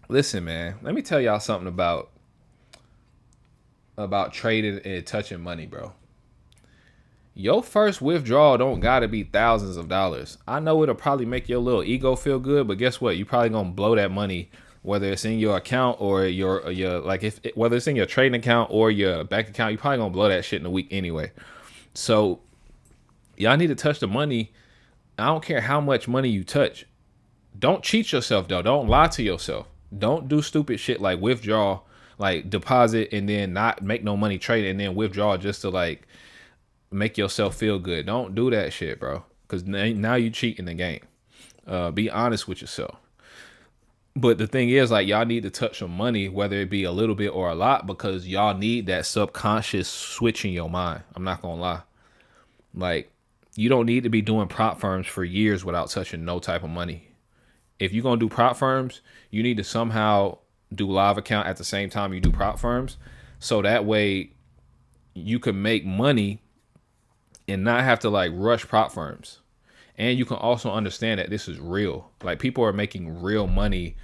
Listen, man. Let me tell y'all something about trading and touching money, bro. Your first withdrawal don't gotta be thousands of dollars. I know it'll probably make your little ego feel good, but guess what? You probably gonna blow that money, whether it's in your account or your like if whether it's in your trading account or your bank account. You probably gonna blow that shit in a week anyway. So y'all need to touch the money. I don't care how much money you touch. Don't cheat yourself though. Don't lie to yourself. Don't do stupid shit like withdraw, like deposit and then not make no money trading and then withdraw just to like make yourself feel good. Don't do that shit, bro. Because now you cheating the game. Be honest with yourself. But the thing is, like, y'all need to touch some money, whether it be a little bit or a lot, because y'all need that subconscious switch in your mind. I'm not gonna lie. Like, you don't need to be doing prop firms for years without touching no type of money. If you're gonna do prop firms, you need to somehow do live account at the same time you do prop firms, so that way you can make money and not have to like rush prop firms. And you can also understand that this is real. Like people are making real money,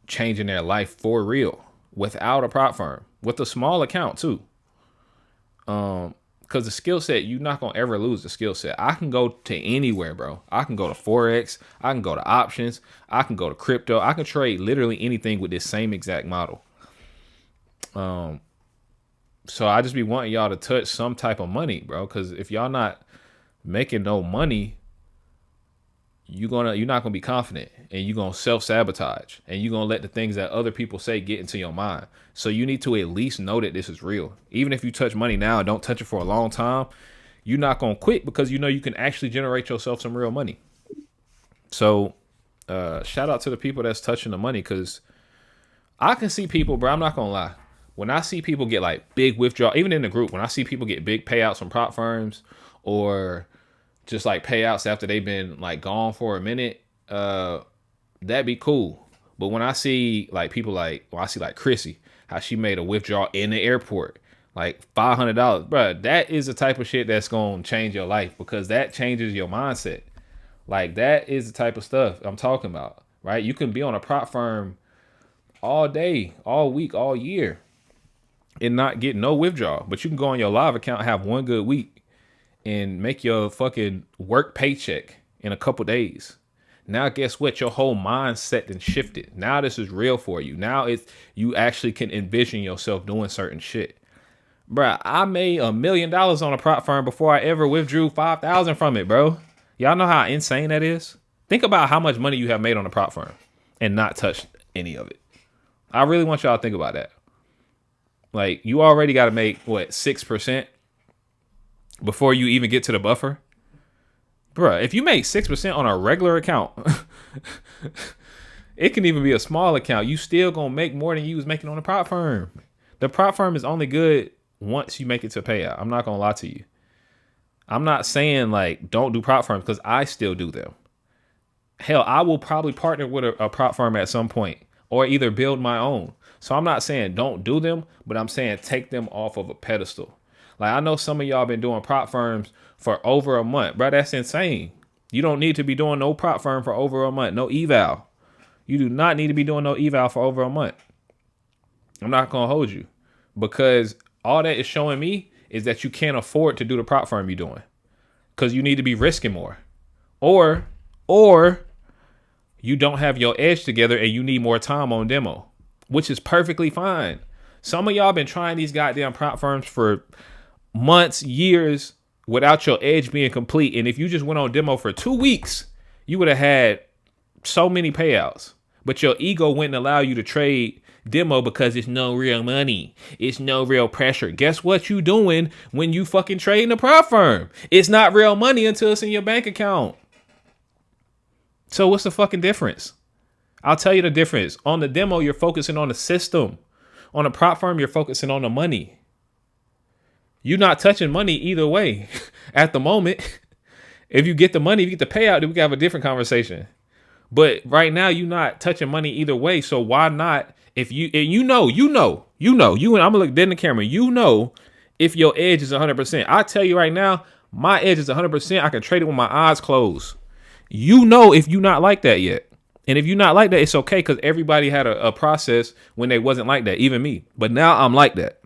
changing their life for real without a prop firm, with a small account too. Because the skill set, you're not gonna ever lose the skill set. I can go to anywhere, bro. I can go to forex. I can go to options. I can go to crypto. I can trade literally anything with this same exact model. So I just be wanting y'all to touch some type of money, bro. Because if y'all not making no money, you're not gonna be confident, and you're gonna self sabotage, and you're gonna let the things that other people say get into your mind. So you need to at least know that this is real. Even if you touch money now and don't touch it for a long time, you're not gonna quit because you know you can actually generate yourself some real money. So shout out to the people that's touching the money, because I can see people, bro. I'm not gonna lie. When I see people get like big withdrawal, even in the group, when I see people get big payouts from prop firms or just like payouts after they've been like gone for a minute, that'd be cool. But when I see like people like, well, I see like Chrissy, how she made a withdrawal in the airport, like $500, bro. That is the type of shit that's gonna change your life, because that changes your mindset. Like that is the type of stuff I'm talking about, right? You can be on a prop firm all day, all week, all year, and not get no withdrawal. But you can go on your live account, have one good week, and make your fucking work paycheck in a couple days. Now, guess what? Your whole mindset and shifted. Now this is real for you. Now it's you actually can envision yourself doing certain shit. Bruh, I made $1 million on a prop firm before I ever withdrew 5,000 from it, bro. Y'all know how insane that is? Think about how much money you have made on a prop firm and not touched any of it. I really want y'all to think about that. Like, you already got to make, what, 6% before you even get to the buffer? Bruh, if you make 6% on a regular account, it can even be a small account. You still going to make more than you was making on a prop firm. The prop firm is only good once you make it to payout. I'm not going to lie to you. I'm not saying, like, don't do prop firms, because I still do them. Hell, I will probably partner with a prop firm at some point, or either build my own. So I'm not saying don't do them, but I'm saying take them off of a pedestal. Like, I know some of y'all been doing prop firms for over a month. Bro, that's insane. You don't need to be doing no prop firm for over a month. No eval. You do not need to be doing no eval for over a month. I'm not going to hold you, because all that is showing me is that you can't afford to do the prop firm you're doing, because you need to be risking more. Or you don't have your edge together and you need more time on demo, which is perfectly fine. Some of y'all been trying these goddamn prop firms for months, years, without your edge being complete. And if you just went on demo for 2 weeks, you would have had so many payouts. But your ego wouldn't allow you to trade demo because it's no real money. It's no real pressure. Guess what you doing when you fucking trading a prop firm? It's not real money until it's in your bank account. So what's the fucking difference? I'll tell you the difference. On the demo, you're focusing on the system. On a prop firm, you're focusing on the money. You're not touching money either way at the moment. If you get the money, if you get the payout, then we can have a different conversation. But right now, you're not touching money either way. So why not? If you, and you know, and I'm gonna look dead in the camera. You know, if your edge is 100%, I tell you right now, my edge is 100%. I can trade it with my eyes closed. You know, if you not like that yet. And if you're not like that, it's okay, because everybody had a process when they wasn't like that, even me. But now I'm like that.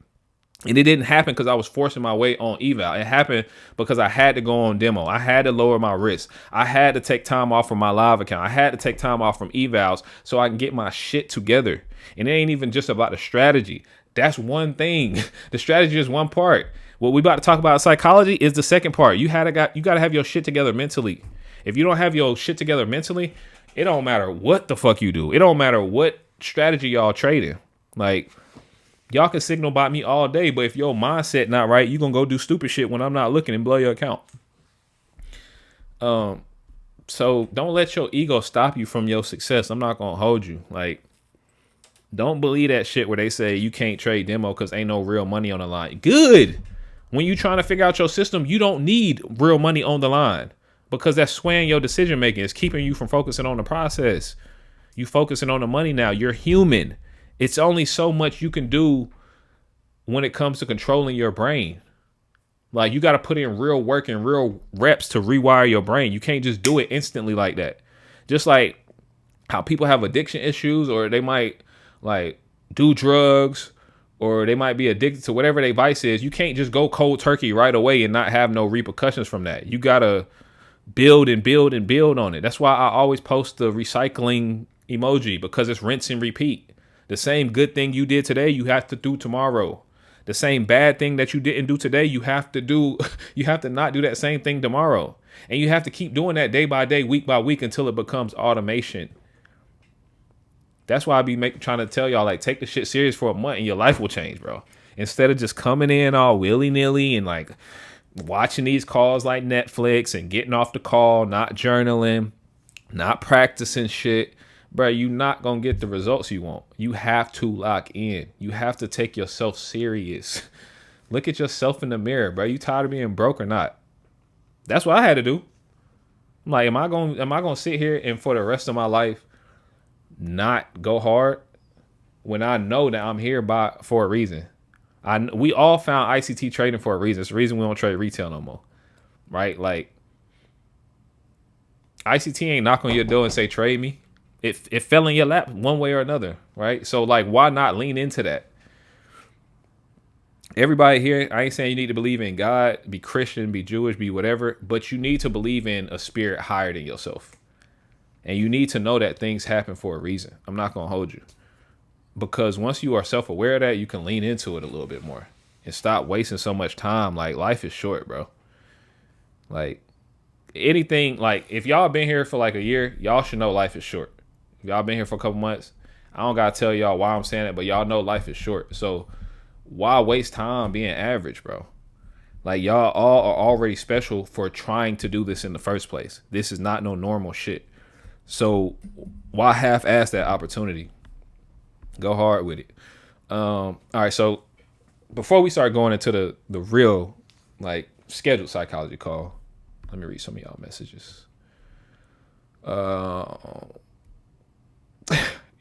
And it didn't happen because I was forcing my way on eval. It happened because I had to go on demo. I had to lower my risk. I had to take time off from my live account. I had to take time off from evals so I can get my shit together. And it ain't even just about the strategy. That's one thing. The strategy is one part. What we about to talk about psychology is the second part. You got to have your shit together mentally. If you don't have your shit together mentally, it don't matter what the fuck you do. It don't matter what strategy y'all trading. Like, y'all can signal about me all day, but if your mindset not right, you gonna go do stupid shit when I'm not looking and blow your account. So don't let your ego stop you from your success. I'm not gonna hold you. Like, don't believe that shit where they say you can't trade demo because ain't no real money on the line. Good. When you trying to figure out your system, you don't need real money on the line, because that's swaying your decision making. It's keeping you from focusing on the process. You focusing on the money now. You're human. It's only so much you can do when it comes to controlling your brain. Like, you got to put in real work and real reps to rewire your brain. You can't just do it instantly like that. Just like how people have addiction issues, or they might like do drugs, or they might be addicted to whatever their vice is. You can't just go cold turkey right away and not have no repercussions from that. You got to build and build and build on it. That's why I always post the recycling emoji, because it's rinse and repeat. The same good thing you did today, you have to do tomorrow. The same bad thing that you didn't do today, you have to not do that same thing tomorrow. And you have to keep doing that day by day, week by week, until it becomes automation. That's why I be trying to tell y'all, like, take the shit serious for a month and your life will change, bro. Instead of just coming in all willy-nilly and like watching these calls like Netflix and getting off the call, not journaling, not practicing shit, bro, you're not going to get the results you want. You have to lock in. You have to take yourself serious. Look at yourself in the mirror, bro. You tired of being broke or not? That's what I had to do. I'm like, am I going to sit here and for the rest of my life not go hard when I know that I'm here for a reason? We all found ICT trading for a reason. It's the reason we don't trade retail no more, right? Like, ICT ain't knock on your door and say, trade me. It fell in your lap one way or another, right? So, like, why not lean into that? Everybody here, I ain't saying you need to believe in God, be Christian, be Jewish, be whatever, but you need to believe in a spirit higher than yourself. And you need to know that things happen for a reason. I'm not going to hold you. Because once you are self-aware of that, you can lean into it a little bit more and stop wasting so much time. Like, life is short, bro. Like, anything, like, if y'all been here for like a year, y'all should know life is short. If y'all been here for a couple months, I don't got to tell y'all why I'm saying it, but y'all know life is short. So why waste time being average, bro? Like, y'all all are already special for trying to do this in the first place. This is not no normal shit. So why half-ass that opportunity? Go hard with it. All right, so before we start going into the real, like, scheduled psychology call, let me read some of y'all messages.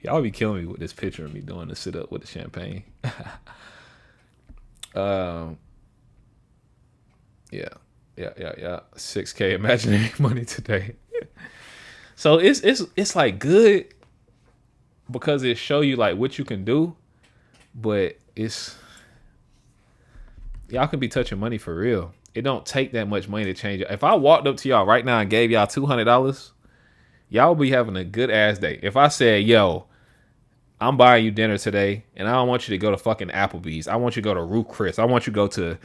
Y'all be killing me with this picture of me doing the sit-up with the champagne. Yeah. 6K imaginary money today. So it's like good because it show you like what you can do, but y'all can be touching money for real. It don't take that much money to change it. If I walked up to y'all right now and gave y'all $200, y'all be having a good ass day. If I said, yo, I'm buying you dinner today, and I don't want you to go to fucking Applebee's. I want you to go to Ruth Chris. I want you to go to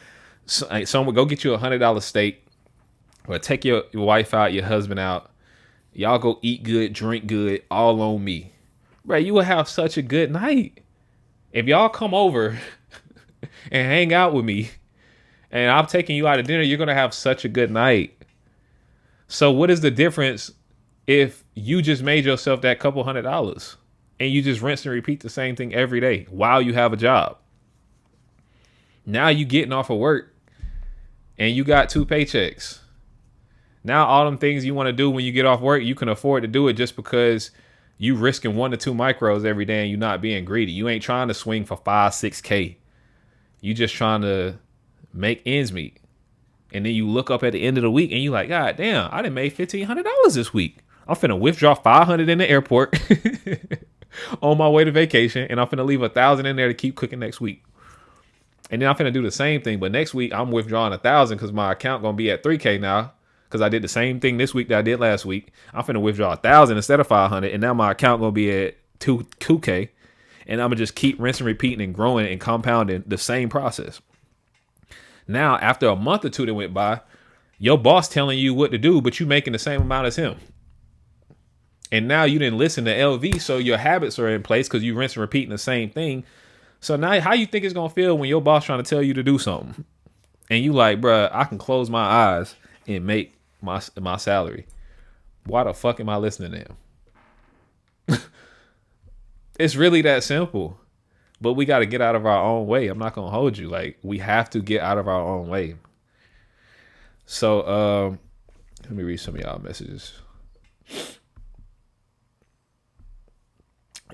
someone, go get you $100 steak, or take your wife out, your husband out. Y'all go eat good, drink good, all on me. Bro, you will have such a good night. If y'all come over and hang out with me, and I'm taking you out to dinner, you're going to have such a good night. So what is the difference if you just made yourself that couple $100 and you just rinse and repeat the same thing every day while you have a job? Now you getting off of work and you got 2 paychecks. Now all them things you want to do when you get off work, you can afford to do it just because you risking 1 to 2 micros every day and you not being greedy. You ain't trying to swing for 5, 6K. You just trying to make ends meet. And then you look up at the end of the week and you like, God damn, I done made $1,500 this week. I'm finna withdraw 500 in the airport on my way to vacation, and I'm finna leave 1,000 in there to keep cooking next week. And then I'm finna do the same thing, but next week I'm withdrawing 1,000 because my account gonna be at 3K now. Because I did the same thing this week that I did last week. I'm finna withdraw 1,000 instead of 500, and now my account gonna be at 2K, and I'm gonna just keep rinsing, repeating, and growing and compounding the same process. Now, after a month or two that went by, your boss telling you what to do, but you making the same amount as him. And now you didn't listen to LV, so your habits are in place because you rinse and repeating the same thing. So now, how you think it's gonna feel when your boss trying to tell you to do something, and you like, bruh, I can close my eyes and make my salary. Why the fuck am I listening to him? It's really that simple. But we got to get out of our own way. I'm not gonna hold you. Like, we have to get out of our own way. So let me read some of y'all messages.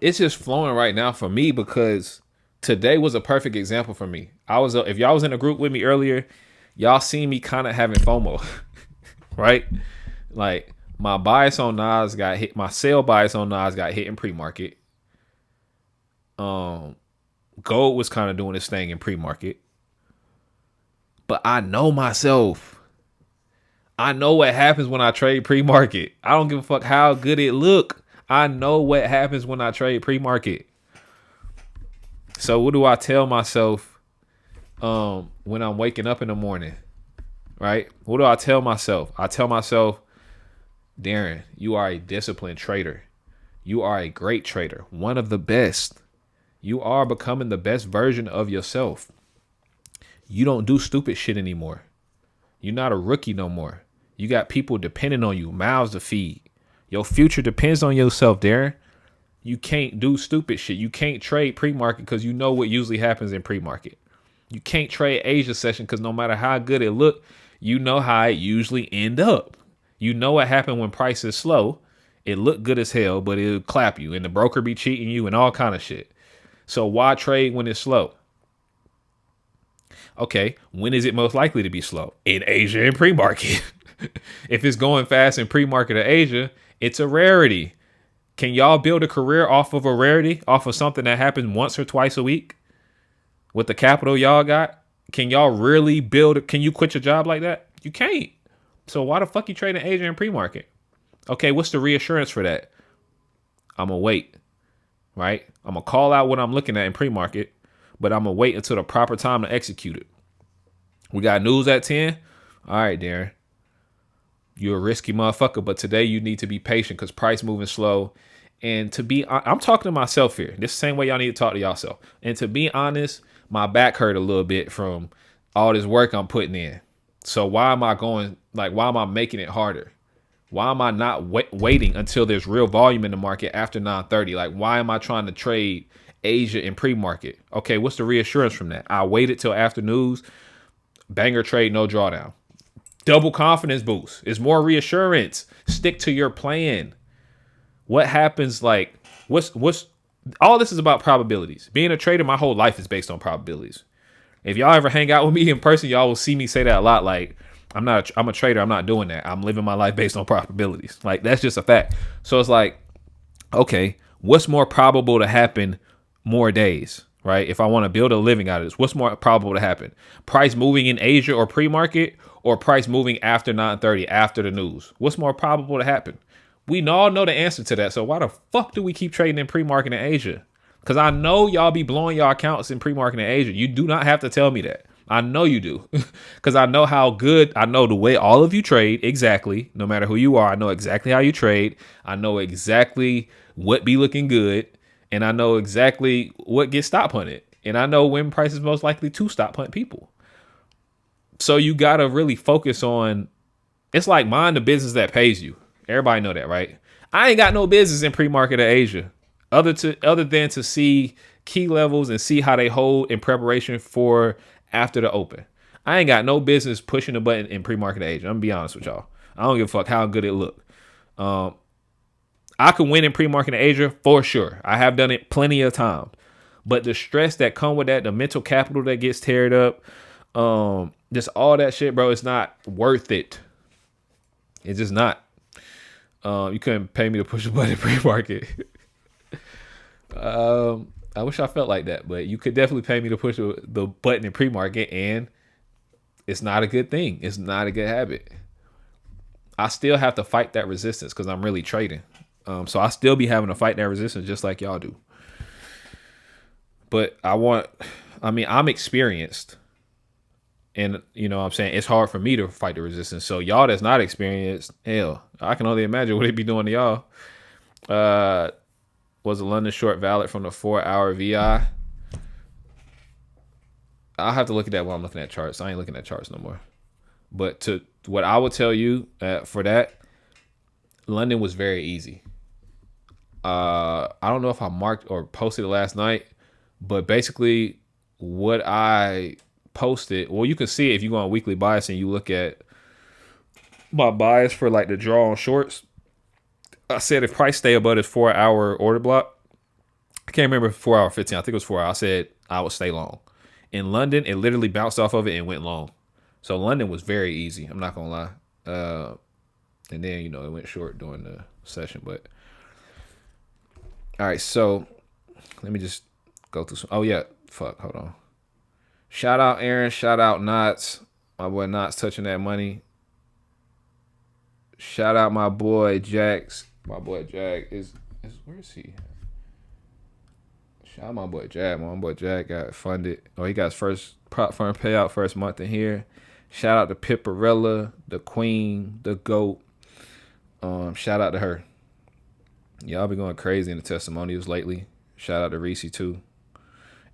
It's just flowing right now for me because today was a perfect example for me. If y'all was in a group with me earlier, y'all seen me kind of having FOMO. Right? Like, my bias on Nas got hit. My sale bias on Nas got hit in pre-market. Gold was kind of doing its thing in pre-market. But I know myself. I know what happens when I trade pre-market. I don't give a fuck how good it look. I know what happens when I trade pre-market. So what do I tell myself when I'm waking up in the morning? Right? What do I tell myself? I tell myself, Darren, you are a disciplined trader. You are a great trader. One of the best. You are becoming the best version of yourself. You don't do stupid shit anymore. You're not a rookie no more. You got people depending on you, mouths to feed. Your future depends on yourself, Darren. You can't do stupid shit. You can't trade pre-market because you know what usually happens in pre-market. You can't trade Asia session because no matter how good it look, you know how it usually end up. You know what happened when price is slow. It look good as hell, but it'll clap you and the broker be cheating you and all kind of shit. So why trade when it's slow? Okay, when is it most likely to be slow? In Asia and pre-market. If it's going fast in pre-market or Asia, it's a rarity. Can y'all build a career off of a rarity, off of something that happens once or twice a week? With the capital y'all got? Can y'all really build? Can you quit your job like that? You can't. So why the fuck you trading Asia and pre-market? Okay, what's the reassurance for that? I'm going to wait, right? I'm going to call out what I'm looking at in pre-market, but I'm going to wait until the proper time to execute it. We got news at 10. All right, Darren. You're a risky motherfucker, but today you need to be patient because price moving slow. And I'm talking to myself here. This same way y'all need to talk to yourself. And to be honest, my back hurt a little bit from all this work I'm putting in. So why am I making it harder? Why am I not waiting until there's real volume in the market after 9:30? Like, why am I trying to trade Asia in pre-market? Okay, what's the reassurance from that? I waited till after news. Banger trade, no drawdown. Double confidence boost. It's more reassurance. Stick to your plan. What happens? Like, what's all this is about probabilities. Being a trader, my whole life is based on probabilities. If y'all ever hang out with me in person, y'all will see me say that a lot. Like, I'm a trader. I'm not doing that. I'm living my life based on probabilities. Like, that's just a fact. So it's like, okay, what's more probable to happen more days, right? If I want to build a living out of this, what's more probable to happen? Price moving in Asia or pre-market, or price moving after 9:30, after the news? What's more probable to happen? We all know the answer to that. So why the fuck do we keep trading in pre-market in Asia? Because I know y'all be blowing y'all accounts in pre-market in Asia. You do not have to tell me that. I know you do. Because I know how good, I know the way all of you trade exactly. No matter who you are, I know exactly how you trade. I know exactly what be looking good. And I know exactly what gets stop hunted. And I know when price is most likely to stop hunt people. So you got to really focus on, it's like mind the business that pays you. Everybody know that, right? I ain't got no business in pre-market or Asia other than to see key levels and see how they hold in preparation for after the open. I ain't got no business pushing the button in pre-market Asia. I'm gonna be honest with y'all. I don't give a fuck how good it look. I can win in pre-market Asia for sure. I have done it plenty of times. But the stress that come with that, the mental capital that gets teared up, just all that shit, bro, it's not worth it. It's just not. You couldn't pay me to push a button pre-market. I wish I felt like that, but you could definitely pay me to push the button in pre-market, and it's not a good thing. It's not a good habit. I still have to fight that resistance because I'm really trading. So I still be having to fight that resistance just like y'all do. But I'm experienced. And you know what I'm saying? It's hard for me to fight the resistance. So y'all that's not experienced, hell, I can only imagine what they be doing to y'all. Was a London short valid from the 4-hour VI? I'll have to look at that while I'm looking at charts. I ain't looking at charts no more. But to what I would tell you for that, London was very easy. I don't know if I marked or posted it last night, but basically what I posted, well, you can see it if you go on weekly bias and you look at my bias for like the draw on shorts. I said if price stay above this 4-hour order block, I can't remember 4 hour 15. I think it was 4 hour. I said I would stay long. In London, it literally bounced off of it and went long. So London was very easy. I'm not gonna lie. And then it went short during the session. But all right, so let me just go through some. Oh yeah, hold on. Shout out Aaron. Shout out Knots. My boy Knots touching that money. Shout out my boy Jax. My boy Jack is where is he? Shout out my boy Jack. My boy Jack got funded. Oh, he got his first prop firm payout first month in here. Shout out to Pipparella, the queen, the GOAT. Shout out to her. Y'all been going crazy in the testimonials lately. Shout out to Reese too.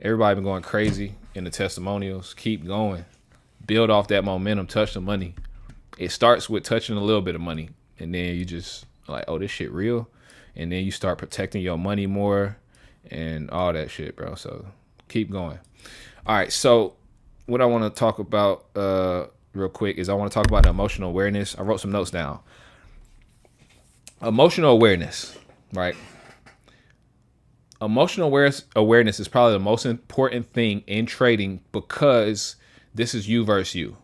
Everybody been going crazy in the testimonials. Keep going. Build off that momentum. Touch the money. It starts with touching a little bit of money. And then you just like, oh, this shit real. And then you start protecting your money more and all that shit, bro. So keep going. All right. So what I want to talk about real quick is I want to talk about the emotional awareness. I wrote some notes down. Emotional awareness, right? Emotional awareness is probably the most important thing in trading because this is you versus you.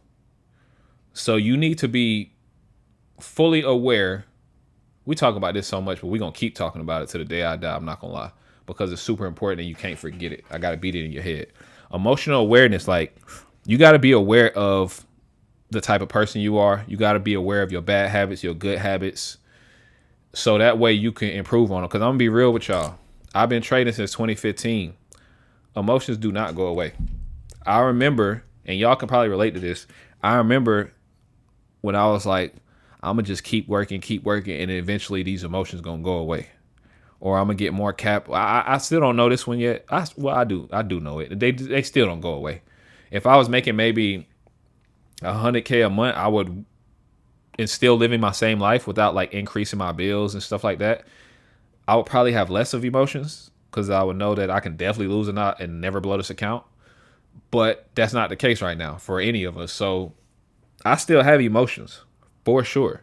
So you need to be fully aware. We talk about this so much, but we're going to keep talking about it to the day I die. I'm not going to lie, because it's super important and you can't forget it. I got to beat it in your head. Emotional awareness, like you got to be aware of the type of person you are. You got to be aware of your bad habits, your good habits. So that way you can improve on them. Because I'm going to be real with y'all. I've been trading since 2015. Emotions do not go away. I remember, and y'all can probably relate to this. I remember when I was like, I'm going to just keep working, and eventually these emotions going to go away. Or I'm going to get more cap. I still don't know this one yet. I do know it. They still don't go away. If I was making maybe $100K a month, I would, and still living my same life without like increasing my bills and stuff like that, I would probably have less of emotions because I would know that I can definitely lose or not and never blow this account. But that's not the case right now for any of us. So I still have emotions for sure.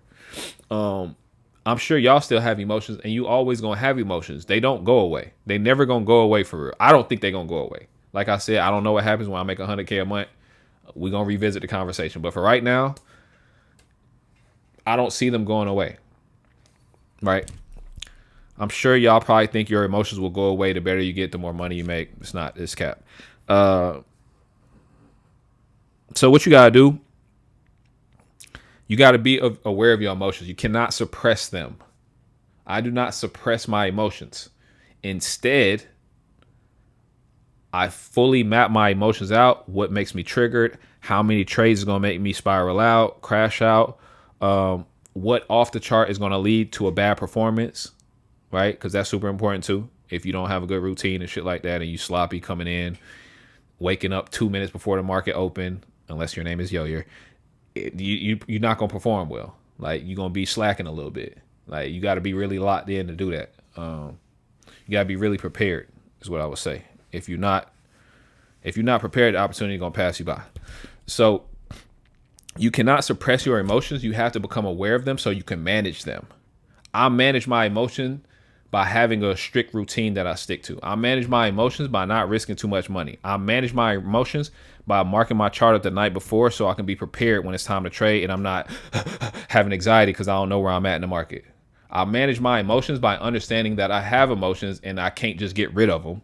I'm sure y'all still have emotions, and you always gonna have emotions. They don't go away. They never gonna go away for real. I don't think they gonna go away. Like I said, I don't know what happens when I make $100K a month. We're gonna revisit the conversation. But for right now, I don't see them going away. Right? I'm sure y'all probably think your emotions will go away the better you get, the more money you make. It's not. It's cap. So what you gotta do, you gotta be aware of your emotions. You cannot suppress them. I do not suppress my emotions. Instead, I fully map my emotions out. What makes me triggered? How many trades is gonna make me spiral out, crash out? What off the chart is gonna lead to a bad performance? Right? Because that's super important too. If you don't have a good routine and shit like that, and you sloppy coming in, waking up 2 minutes before the market open, unless your name is Yo-Yer, you're not gonna perform well. Like you're gonna be slacking a little bit. Like you got to be really locked in to do that. You got to be really prepared, is what I would say. If you're not prepared, the opportunity is gonna pass you by. So you cannot suppress your emotions. You have to become aware of them so you can manage them. I manage my emotion by having a strict routine that I stick to. I manage my emotions by not risking too much money. I manage my emotions by marking my chart up the night before so I can be prepared when it's time to trade and I'm not having anxiety because I don't know where I'm at in the market. I manage my emotions by understanding that I have emotions and I can't just get rid of them.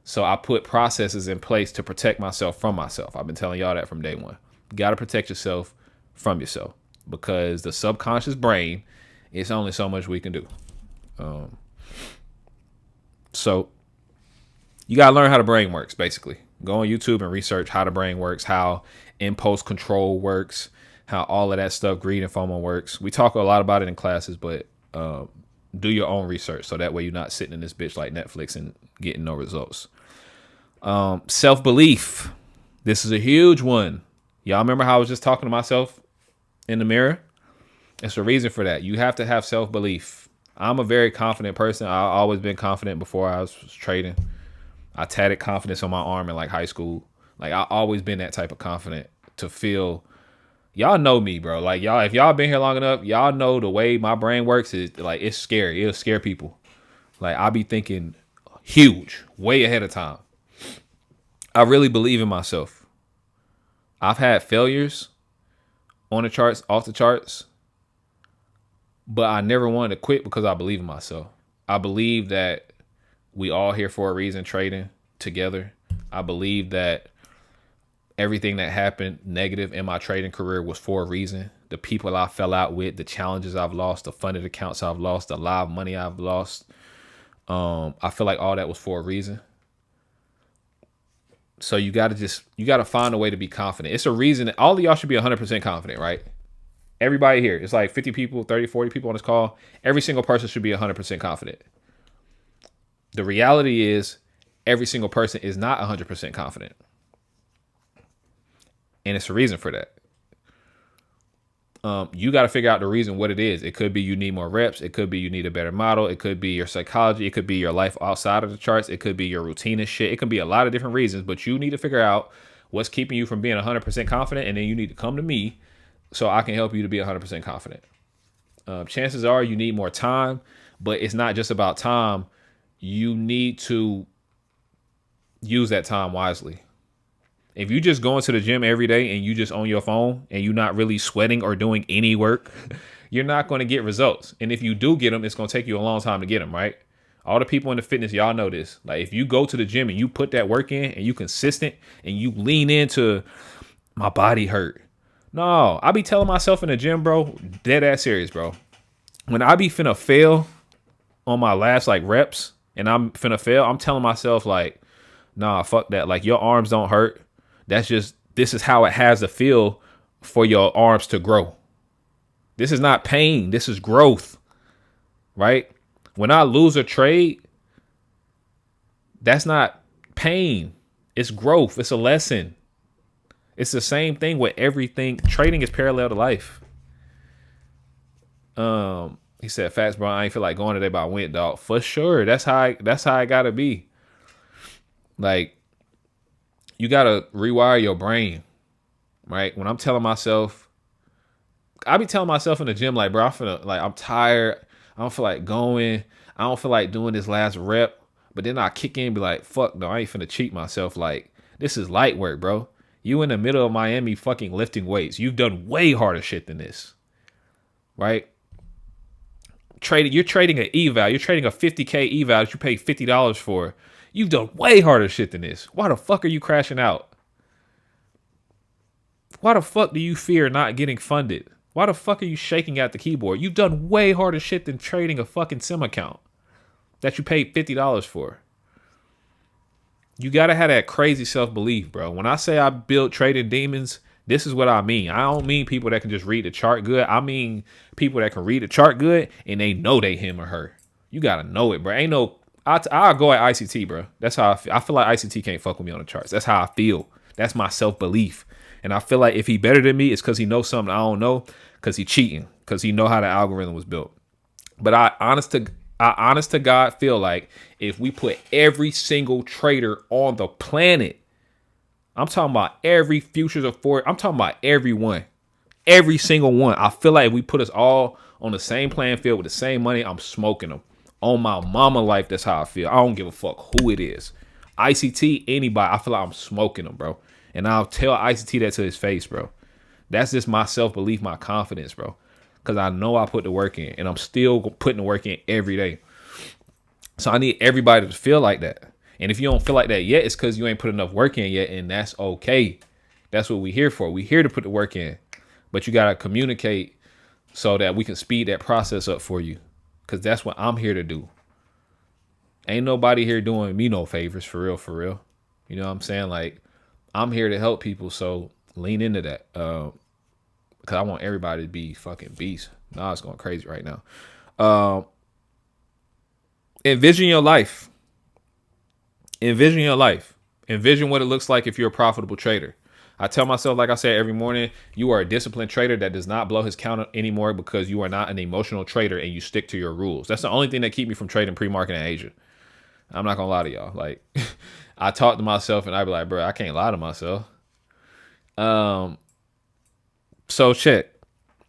So I put processes in place to protect myself from myself. I've been telling y'all that from day one. You got to protect yourself from yourself because the subconscious brain, it's only so much we can do. So you got to learn how the brain works, basically. Go on YouTube and research how the brain works, how impulse control works, how all of that stuff, greed and FOMO works. We talk a lot about it in classes, but do your own research so that way you're not sitting in this bitch like Netflix and getting no results. Self-belief. This is a huge one. Y'all remember how I was just talking to myself in the mirror? It's a reason for that. You have to have self-belief. I'm a very confident person. I've always been confident before I was trading. I tatted confidence on my arm in like high school. Like I always been that type of confident to feel. Y'all know me, bro. Like y'all, if y'all been here long enough, y'all know the way my brain works is like it's scary. It'll scare people. Like I'll be thinking huge, way ahead of time. I really believe in myself. I've had failures on the charts, off the charts, but I never wanted to quit because I believe in myself. I believe that we all here for a reason trading together. I believe that everything that happened negative in my trading career was for a reason. The people I fell out with, the challenges I've lost, the funded accounts I've lost, the live money I've lost. I feel like all that was for a reason. So you got to find a way to be confident. It's a reason that all of y'all should be 100% confident, right? Everybody here, it's like 50 people, 30, 40 people on this call. Every single person should be 100% confident. The reality is every single person is not 100% confident. And it's a reason for that. You got to figure out the reason what it is. It could be you need more reps. It could be you need a better model. It could be your psychology. It could be your life outside of the charts. It could be your routine and shit. It could be a lot of different reasons, but you need to figure out what's keeping you from being 100% confident. And then you need to come to me so I can help you to be 100% confident. Chances are you need more time, but it's not just about time. You need to use that time wisely. If you just going to the gym every day and you just on your phone and you're not really sweating or doing any work, you're not going to get results. And if you do get them, it's going to take you a long time to get them, right? All the people in the fitness, y'all know this. Like if you go to the gym and you put that work in and you consistent and you lean into my body hurt. No, I be telling myself in the gym, bro, dead ass serious, bro. When I be finna fail on my last like reps and I'm finna fail, I'm telling myself like, nah, fuck that. Like your arms don't hurt. This is how it has to feel for your arms to grow. This is not pain. This is growth, right? When I lose a trade, that's not pain. It's growth. It's a lesson. It's the same thing with everything. Trading is parallel to life. He said, "Facts, bro. I ain't feel like going today, but I went, dog. For sure. That's how I gotta be. Like, you gotta rewire your brain, right? When I'm telling myself, I be telling myself in the gym, like, bro, I'm tired. I don't feel like going. I don't feel like doing this last rep. But then I kick in and be like, fuck, no, I ain't finna cheat myself. Like, this is light work, bro. You in the middle of Miami fucking lifting weights. You've done way harder shit than this, right? You're trading an eval. You're trading a 50K eval that you pay $50 for. You've done way harder shit than this. Why the fuck are you crashing out? Why the fuck do you fear not getting funded? Why the fuck are you shaking at the keyboard? You've done way harder shit than trading a fucking sim account that you paid $50 for. You got to have that crazy self-belief, bro. When I say I built trading demons, this is what I mean. I don't mean people that can just read the chart good. I mean people that can read the chart good and they know they him or her. You got to know it, bro. Ain't no... I'll go at ICT, bro. That's how I feel. I feel like ICT can't fuck with me on the charts. That's how I feel. That's my self-belief. And I feel like if he better than me, it's because he knows something I don't know, because he cheating, because he know how the algorithm was built. But I honest to God feel like if we put every single trader on the planet, I'm talking about every futures of Ford, I'm talking about everyone, every single one. I feel like if we put us all on the same playing field with the same money, I'm smoking them. On my mama life, that's how I feel. I don't give a fuck who it is. ICT, anybody, I feel like I'm smoking them, bro. And I'll tell ICT that to his face, bro. That's just my self-belief, my confidence, bro. because I know I put the work in, and I'm still putting the work in every day. So I need everybody to feel like that. And if you don't feel like that yet, it's because you ain't put enough work in yet, and that's okay. That's what we here for. We here to put the work in, but you gotta communicate so that we can speed that process up for you, because that's what I'm here to do. Ain't nobody here doing me no favors, for real, for real. You know what I'm saying? Like, I'm here to help people, so lean into that. Because I want everybody to be fucking beasts. Nah, it's going crazy right now. Envision your life. Envision your life. Envision what it looks like if you're a profitable trader. I tell myself, like I said, every morning, you are a disciplined trader that does not blow his count anymore because you are not an emotional trader and you stick to your rules. That's the only thing that keep me from trading pre-market in Asia. I'm not gonna lie to y'all. Like, I talk to myself and I be like, bro, I can't lie to myself. So check.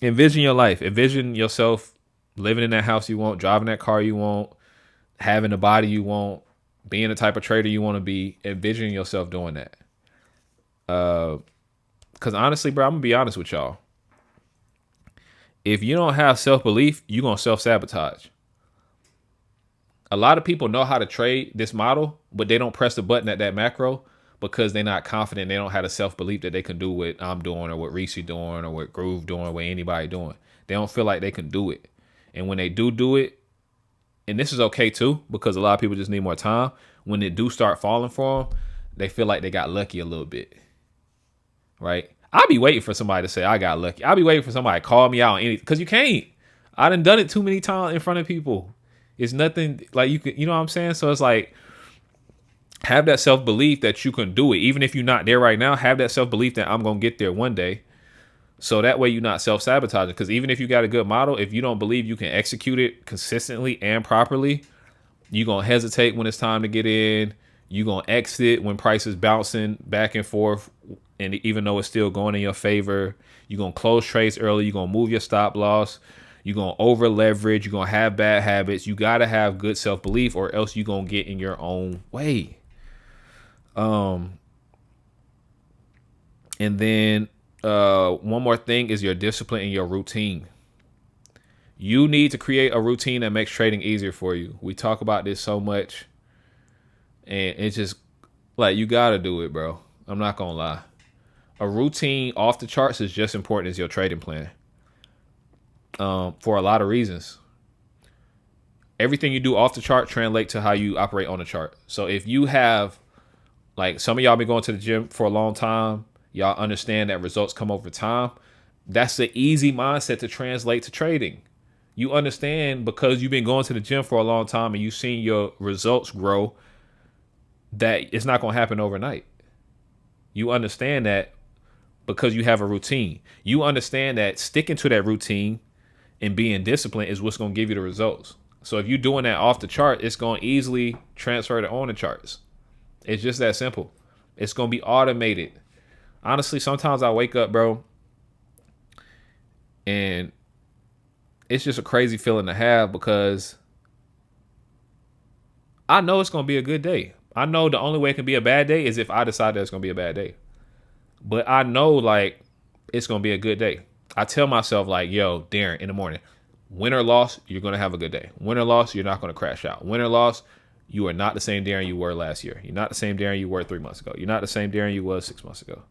Envision your life. Envision yourself living in that house you want, driving that car you want, having the body you want, being the type of trader you want to be. Envision yourself doing that. Because honestly, bro, I'm gonna be honest with y'all. If you don't have self-belief, you're gonna self-sabotage. A lot of people know how to trade this model, but they don't press the button at that macro because they're not confident. They don't have the self-belief that they can do what I'm doing or what Reese doing or what Groove doing or what anybody doing. They don't feel like they can do it. And when they do it, and this is okay too, because a lot of people just need more time. When they do start falling for them, they feel like they got lucky a little bit. Right? I'll be waiting for somebody to say I got lucky. I'll be waiting for somebody to call me out on anything, because you can't. I done it too many times in front of people. It's nothing like you can, you know what I'm saying? So it's like, have that self-belief that you can do it. Even if you're not there right now, have that self-belief that I'm going to get there one day. So that way you're not self-sabotaging. Because even if you got a good model, if you don't believe you can execute it consistently and properly, you're going to hesitate when it's time to get in. You're going to exit when price is bouncing back and forth. And even though it's still going in your favor, you're going to close trades early. You're going to move your stop loss. You're going to over leverage. You're going to have bad habits. You got to have good self-belief, or else you're going to get in your own way. And then one more thing is your discipline and your routine. You need to create a routine that makes trading easier for you. We talk about this so much, and it's just like, you got to do it, bro. I'm not going to lie. A routine off the charts is just important as your trading plan. For a lot of reasons. Everything you do off the chart translates to how you operate on the chart. So if you have, like, some of y'all been going to the gym for a long time, y'all understand that results come over time. That's the easy mindset to translate to trading. You understand, because you've been going to the gym for a long time and you've seen your results grow, that it's not going to happen overnight. You understand that because you have a routine. You understand that sticking to that routine and being disciplined is what's going to give you the results. So if you're doing that off the chart, it's going to easily transfer to on the charts. It's just that simple. It's going to be automated. Honestly, sometimes I wake up, bro, and it's just a crazy feeling to have, because I know it's going to be a good day. I know the only way it can be a bad day is if I decide that it's going to be a bad day. But I know, like, it's going to be a good day. I tell myself, like, yo, Darren, in the morning, win or loss, you're going to have a good day. Win or loss, you're not going to crash out. Win or loss, you are not the same Darren you were last year. You're not the same Darren you were 3 months ago. You're not the same Darren you was 6 months ago.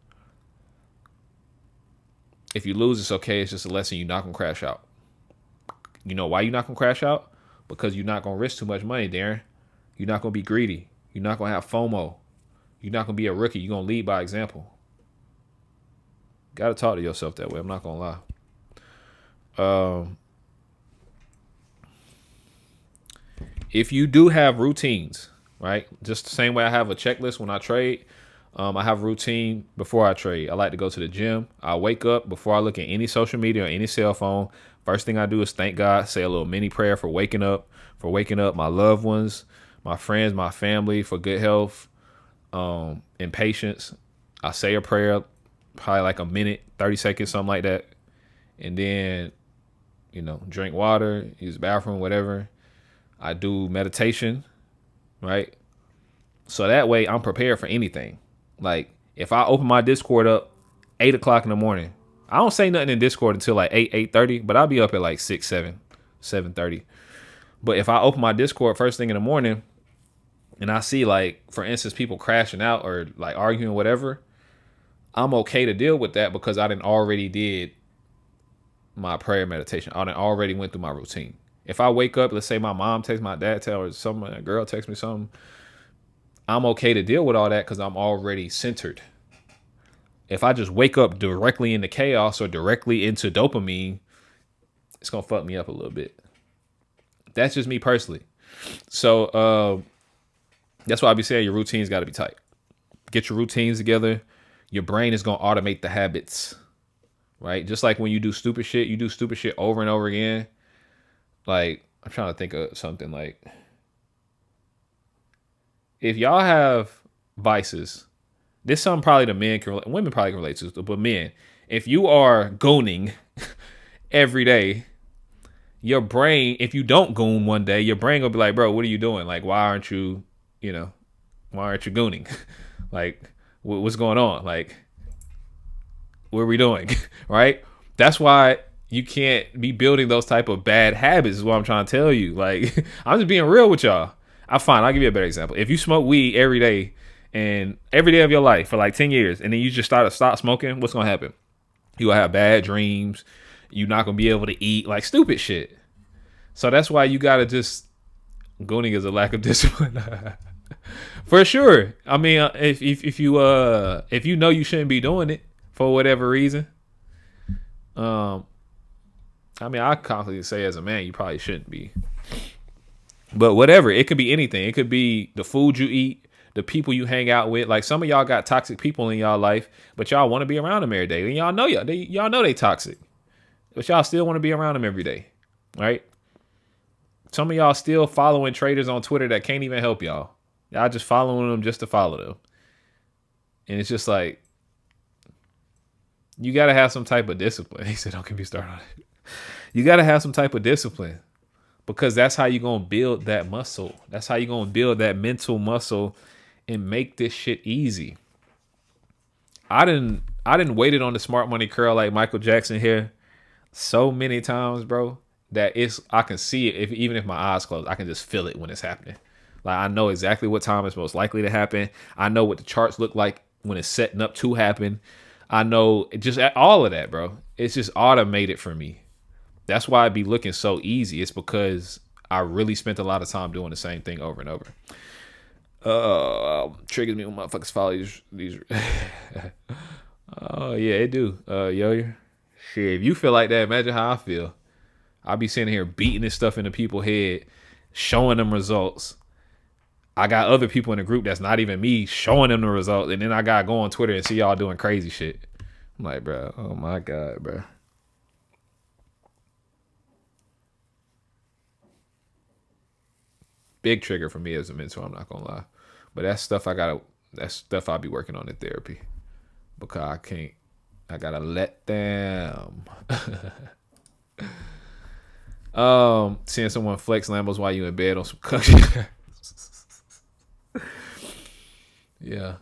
If you lose, it's okay. It's just a lesson. You're not going to crash out. You know why you're not going to crash out? Because you're not going to risk too much money, Darren. You're not going to be greedy. You're not going to have FOMO. You're not going to be a rookie. You're going to lead by example. Got to talk to yourself that way. I'm not going to lie. If you do have routines, right? Just the same way I have a checklist when I trade, I have a routine before I trade. I like to go to the gym. I wake up before I look at any social media or any cell phone. First thing I do is thank God, say a little mini prayer for waking up my loved ones, my friends, my family, for good health, and patience. I say a prayer, probably like a minute, 30 seconds, something like that. And then, drink water, use the bathroom, whatever. I do meditation, right? So that way I'm prepared for anything. Like, if I open my Discord up 8 o'clock in the morning, I don't say nothing in Discord until like 8:30, but I'll be up at like 6, 7, 7:30. But if I open my Discord first thing in the morning and I see, like, for instance, people crashing out or like arguing, whatever, I'm okay to deal with that because I done already did my prayer meditation. I done already went through my routine. If I wake up, let's say my mom texts, my dad tell, or someone, a girl texts me something, I'm okay to deal with all that because I'm already centered. If I just wake up directly into chaos or directly into dopamine, it's gonna fuck me up a little bit. That's just me personally. So that's why I be saying your routines got to be tight. Get your routines together. Your brain is gonna automate the habits, right? Just like when you do stupid shit, you do stupid shit over and over again. Like, I'm trying to think of something like, if y'all have vices, this is something probably the men can, women probably can relate to, but men, if you are gooning every day, your brain, if you don't goon one day, your brain will be like, bro, what are you doing? Like, why aren't you gooning? Like, what's going on? Like, what are we doing? Right? That's why you can't be building those type of bad habits is what I'm trying to tell you. Like, I'm just being real with y'all. I'll give you a better example. If you smoke weed every day and every day of your life for like 10 years and then you just stop smoking, what's going to happen? You will have bad dreams. You're not going to be able to eat, like stupid shit. So that's why you got to just, gooning is a lack of discipline. For sure. I mean, if you know you shouldn't be doing it for whatever reason, I mean, I confidently say as a man, you probably shouldn't be. But whatever, it could be anything. It could be the food you eat, the people you hang out with. Like, some of y'all got toxic people in y'all life, but y'all want to be around them every day. And y'all know they toxic, but y'all still want to be around them every day, right? Some of y'all still following traders on Twitter that can't even help y'all. Y'all just following them just to follow them. And it's just like, you got to have some type of discipline. He said, don't get me started on it. You got to have some type of discipline because that's how you're going to build that muscle. That's how you're going to build that mental muscle and make this shit easy. I didn't waited on the smart money curl like Michael Jackson here so many times, bro, that I can see it. Even if my eyes closed, I can just feel it when it's happening. Like, I know exactly what time it's most likely to happen. I know what the charts look like when it's setting up to happen. I know just all of that, bro. It's just automated for me. That's why it be looking so easy. It's because I really spent a lot of time doing the same thing over and over. Triggers me when motherfuckers follow these. Oh yeah, it do. Yo, shit. If you feel like that, imagine how I feel. I be sitting here beating this stuff into people's head, showing them results. I got other people in the group that's not even me showing them the results, and then I gotta go on Twitter and see y'all doing crazy shit. I'm like, bro, oh my God, bro. Big trigger for me as a mentor, I'm not gonna lie. But that's stuff I'll be working on in therapy. Because I gotta let them. Seeing someone flex Lambos while you in bed on some cook. Yeah.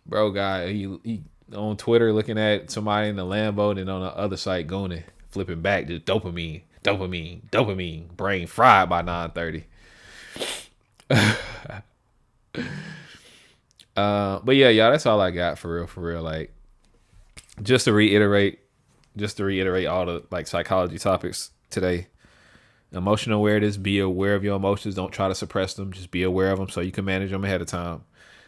Bro, guy, he on Twitter looking at somebody in the Lambo, and then on the other side going flipping back, just dopamine, brain fried by 9:30. But yeah, y'all, that's all I got for real. Like, just to reiterate all the like psychology topics today. Emotional awareness, be aware of your emotions. Don't try to suppress them. Just be aware of them so you can manage them ahead of time.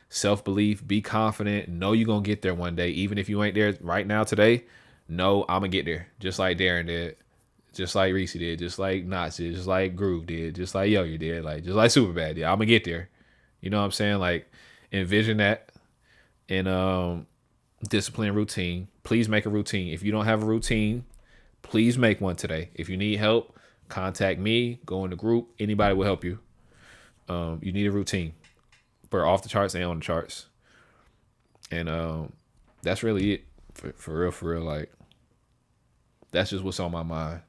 Self-belief, be confident. Know you're going to get there one day. Even if you ain't there right now today, know I'm going to get there. Just like Darren did. Just like Reese did. Just like Knots did. Just like Groove did. Just like Yo-Yo did. Like, just like Superbad did. I'm going to get there. You know what I'm saying? Like, envision that. And discipline, routine. Please make a routine. If you don't have a routine, please make one today. If you need help, contact me. Go in the group. Anybody will help you. You need a routine for off the charts and on the charts. And that's really it. For real. Like, that's just what's on my mind.